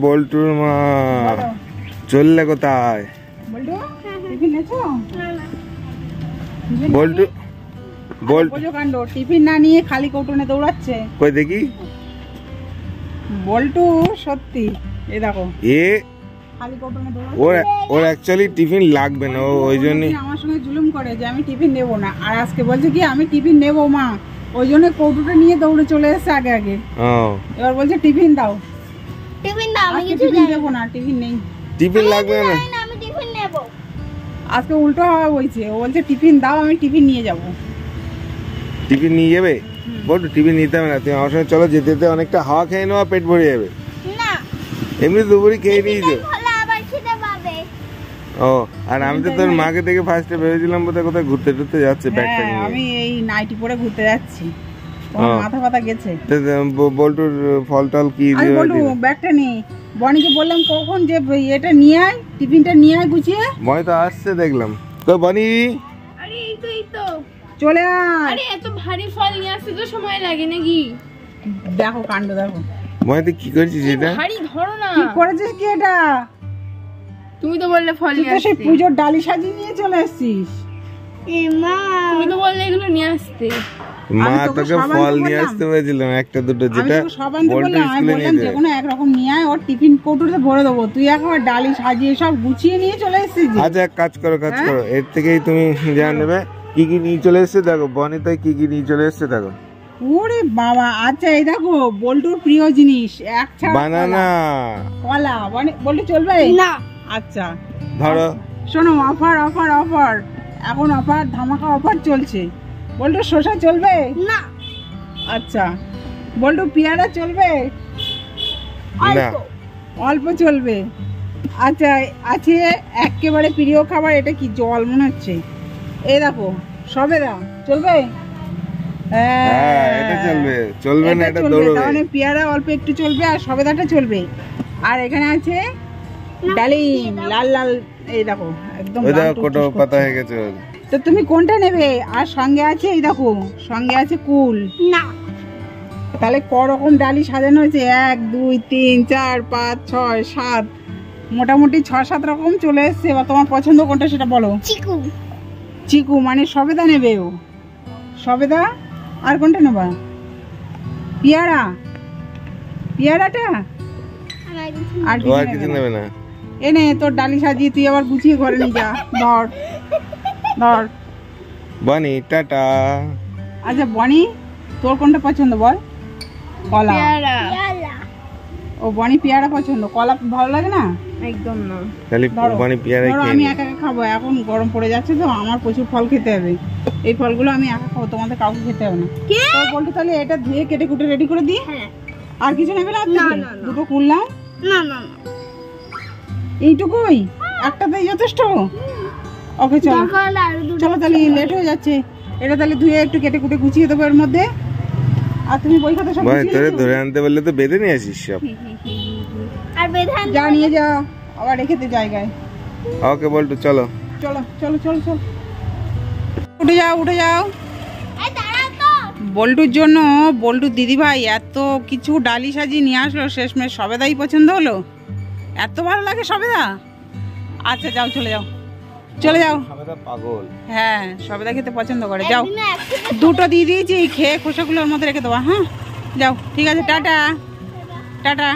বল্টুর মা চললে কোথায়? বল্টু কাণ্ড টিফিন না নিয়ে খালি কৌটোনে দৌড়াচ্ছে। কই দেখি বল্টু সত্যি এই দেখো এ খালি কৌটোনে দৌড়াচ্ছে। ওর অ্যাকচুয়ালি টিফিন লাগবে না, ওই জন্যই আমার সঙ্গে জুলুম করে যে আমি টিফিন নেবো না, আর আজকে বলছে কি আমি টিফিন নেবো মা, ওই জন্য কৌটোটা নিয়ে দৌড়ে চলে এসেছে আগে আগে। এবার বলছে টিফিন দাও। টিফিন দাও, আমি কিছু টিফিন দেবো না, টিফিন নেই, টিফিন লাগবে না, আমি টিফিন নেবো। আজকে উল্টো হওয়া বলছে, ও বলছে টিফিন দাও আমি টিফিন নিয়ে যাব। টিফিন নিয়ে যাবে? বল্টু টিফিন নিতে হবে না, তুমি আমার সঙ্গে চলো, যেতে যেতে অনেকটা হাওয়া খেয়ে নেওয়া, পেট ভরে যাবে। না এমনি দুপুরি খেয়ে নিয়েছো। আবার খিদে পাবে। ও আর আমি তো তোর মাকে দেখে ফার্স্টে ভেবেছিলাম বোধহয় কোথায় ঘুরতে টুরতে যাচ্ছে ব্যাগটা নিয়ে। আমি এই নাইটি পরে ঘুরতে যাচ্ছি, তোমার মাথা ব্যথা গেছে। বল্টুর ফল টল কি আরে বল্টু ব্যাগটা নেই, বনিকে বললাম কখন যে এটা নিয়ে আয়, টিফিনটা নিয়ে আয় গুছিয়ে। বনি তো আসছে দেখলাম, তো বনি আরে এই তো চলে আয়। আরে এত ভারী ফল নিয়ে আসতে তো সময় লাগে নাকি? দেখো কাণ্ড দেখো। বনি তুই কি করছিস এটা? ভারী ধরো না। কি করেছিস কি এটা? তুমি তো বললে ফল নিয়ে আসতে। সেই পূজোর ডালি সাজিয়ে নিয়ে চলে এসেছিস। এ মা তুমি তো বললে এগুলো নিয়ে আসতে। মা তোকে ফল নিয়ে আসতে বলেছিলাম একটা দুটো, যেটা বল্টু স্কুলে নিয়ে যাবে। যেকোনো এক রকম নিয়ে আয়, ওর টিফিন কৌটোতে ভরে দেবো, তুই একবার ডালি সাজিয়ে সব গুছিয়ে নিয়ে চলে এসেছিস। আচ্ছা কাজ করো এর থেকেই তুমি যা নেবে কি কি নিয়ে চলে এসেছে দেখো, বনি তাই কি কি নিয়ে চলে এসেছে দেখো। ওরে বাবা, আচ্ছা এই দেখো বল্টুর প্রিয় জিনিস, এক ছাড়া বানানা কলা। বল্টু চলবে না? আচ্ছা ধরো, শোনো, অফার অফার অফার, এখন অফার ধামাকা অফার চলছে। বল্টু শসা চলবে না। আচ্ছা বল্টু পেয়ারা চলবে না অল্প চলবে। আচ্ছা আছে একেবারে প্রিয় খাবার, এটা কি জল মনে হচ্ছে, এই দেখো সবেদা চলবে? হ্যাঁ এটা চলবে, চলবে না এটা দৌড়বে। তাহলে পেয়ারা অল্প একটু চলবে আর সবেদাটা চলবে। আর এখানে আছে ডালিম লাল লাল, এই দেখো একদম ওই দেখো কোটো পাতা হয়ে গেছে। তো তুমি কোনটা নেবে? আর সঙ্গে আছে এই দেখো, সঙ্গে আছে কুল। না। তাহলে ক রকম ডালি সাজানো হয়েছে? 1 2 3 4 5 6 7, মোটামুটি 6-7 রকম চলে এসছে। এবার তোমার পছন্দ কোনটা সেটা বলো। চিকু। চিকু মানে সবেদা নেবে ও? সবেদা। আর কোনটা নেবা? পেয়ারা, পেয়ারাটা। আর কিছু নেবে না? এনে তোর ডালি সাজিয়ে তুই আবার গুছিয়ে ঘরে নিয়ে যা। ধর ধর বনি টাটা। আচ্ছা বনি তোর কোনটা পছন্দ বল? কলা। ও বনি পেয়ারা পছন্দ, কলা ভালো লাগে না? একদম না। খালি বনি পেয়ারা খেয়ে আমি একা একা খাবো, এখন গরম পড়ে যাচ্ছে তো, আমার প্রচুর ফল খেতে হবে। এই ফলগুলো আমি একা খাবো, তোমাদের কাউকে খেতে হবে না। তো বলতো তাহলে এটা ধুয়ে কেটে কুটে রেডি করে দিই। আর কিছু নেবে না? দুটো কুললাম। না না না, এইটুকুই একটাতেই যথেষ্ট। ওকে চলো চলো, তাহলে লেট হয়ে যাচ্ছে। এটা তাহলে ধুয়ে একটু কেটে কুটে গুছিয়ে দেবো এর মধ্যে। আর তুমি বই খাতা সব তোরে ধরে আনতে বললে তো বেঁধে নিয়ে আসিস সব। আর বেঁধে যা নিয়ে যা, আবার রেখে দে জায়গায়। ওকে বল্টু চলো চলো চলো চলো চলো, উঠে যাও উঠে যাও। বল্টুর জন্য বল্টুর দিদিভাই এত কিছু ডালি সাজিয়ে নিয়ে আসলো, শেষমেশ সবেদাই পছন্দ হলো। এত ভালো লাগে সবেদা। আচ্ছা যাও চলে যাও চলে যাও। পাগল। হ্যাঁ সবেদা খেতে পছন্দ করে। যাও দুটো দিয়ে দিয়েছি, খেয়ে খোসাগুলোর মধ্যে রেখে দেবো। হ্যাঁ যাও, ঠিক আছে, টাটা টাটা।